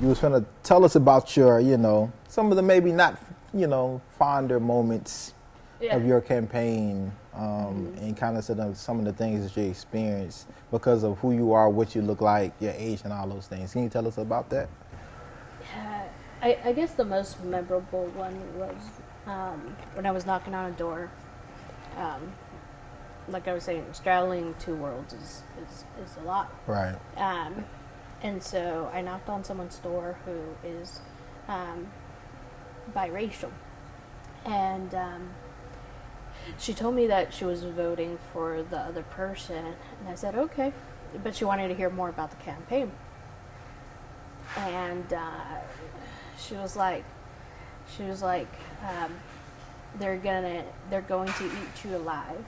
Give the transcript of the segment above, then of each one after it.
you was going to tell us about your, some of the maybe not, fonder moments of your campaign, and kind of some of the things that you experienced because of who you are, what you look like, your age, and all those things. Can you tell us about that? I guess the most memorable one was when I was knocking on a door. Like I was saying, straddling two worlds is a lot. Right. And so I knocked on someone's door who is biracial. And she told me that she was voting for the other person. And I said, okay. But she wanted to hear more about the campaign. And she was like, they're going to eat you alive.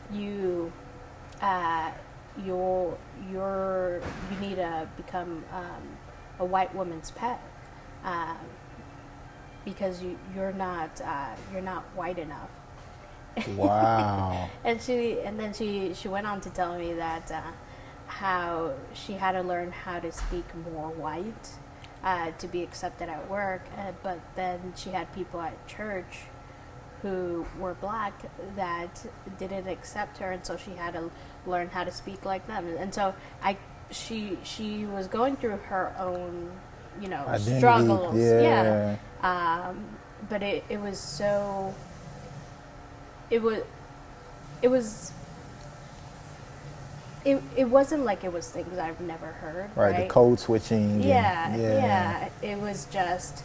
You need to become a white woman's pet because you're not white enough. Wow. And then she went on to tell me that how she had to learn how to speak more white to be accepted at work, but then she had people at church who were black that didn't accept her, and so she had to learn how to speak like them. And so she was going through her own, identity, struggles. Yeah. But it was so. It wasn't like it was things I've never heard. Right. The code switching. Yeah. It was just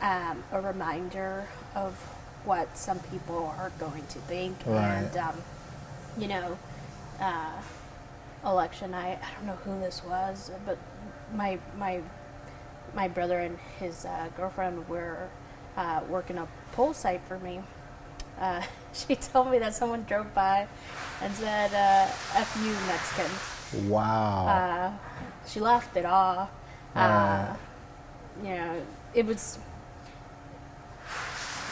a reminder of what some people are going to think. Right. And election night, I don't know who this was, but my brother and his girlfriend were working a poll site for me. She told me that someone drove by and said, F you, Mexicans. Wow. She laughed it off.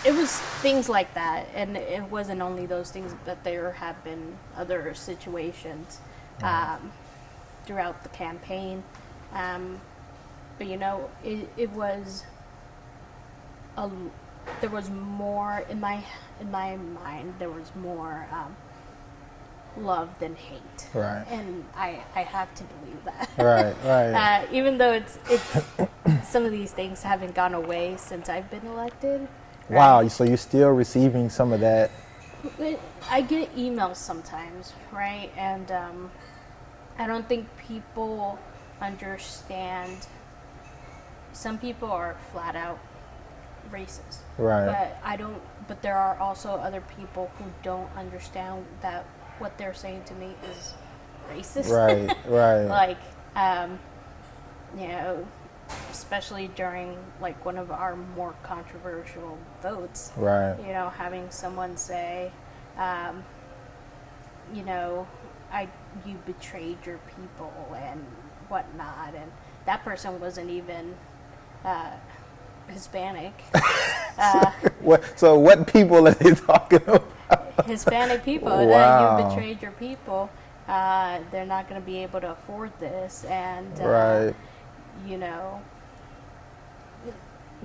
It was things like that, and it wasn't only those things, but there have been other situations throughout the campaign. But it was there was more in my mind. There was more love than hate, right? And I have to believe that, right. Even though it's some of these things haven't gone away since I've been elected. Wow, right? So you're still receiving some of that? I get emails sometimes, right? And I don't think people understand. Some people are flat out racist, right? But there are also other people who don't understand that what they're saying to me is racist. Right. Like, especially during like one of our more controversial votes. Right. Having someone say, you betrayed your people and whatnot, and that person wasn't even Hispanic. So what people are they talking about? Hispanic people. Wow. That you betrayed your people. They're not going to be able to afford this, and right.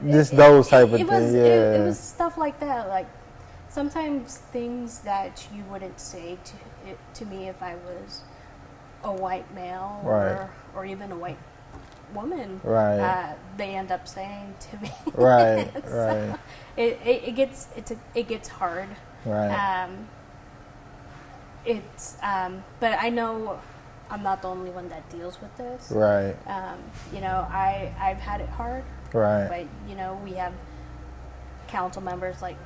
Just those type of things. It was stuff like that. Like sometimes things that you wouldn't say to me if I was a white male, right. or even a white woman, right? They end up saying to me, right, so right. It gets hard, right? But I know I'm not the only one that deals with this, right? I've had it hard, right? But we have council members like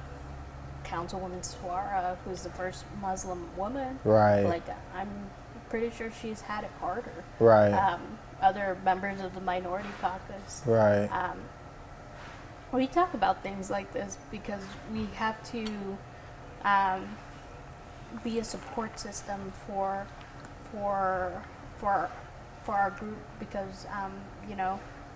Councilwoman Suara, who's the first Muslim woman, right? Like I'm pretty sure she's had it harder, right? Other members of the minority caucus, right? We talk about things like this because we have to be a support system for our group because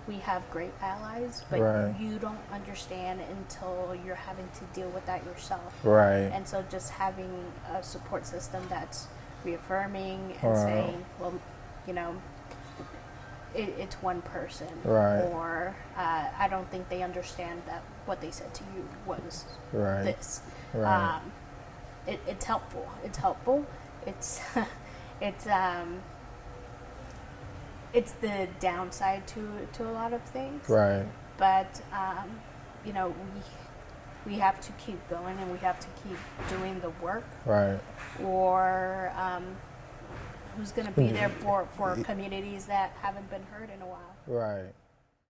we have great allies, but right. you don't understand until you're having to deal with that yourself, right? And so just having a support system that's reaffirming and right. saying, well, it's one person, Right. or I don't think they understand that what they said to you was Right. this. Right. It's helpful. It's helpful. It's it's it's the downside to a lot of things. Right. But you know, we have to keep going, and we have to keep doing the work. Right. Or who's going to be there for communities that haven't been heard in a while. Right.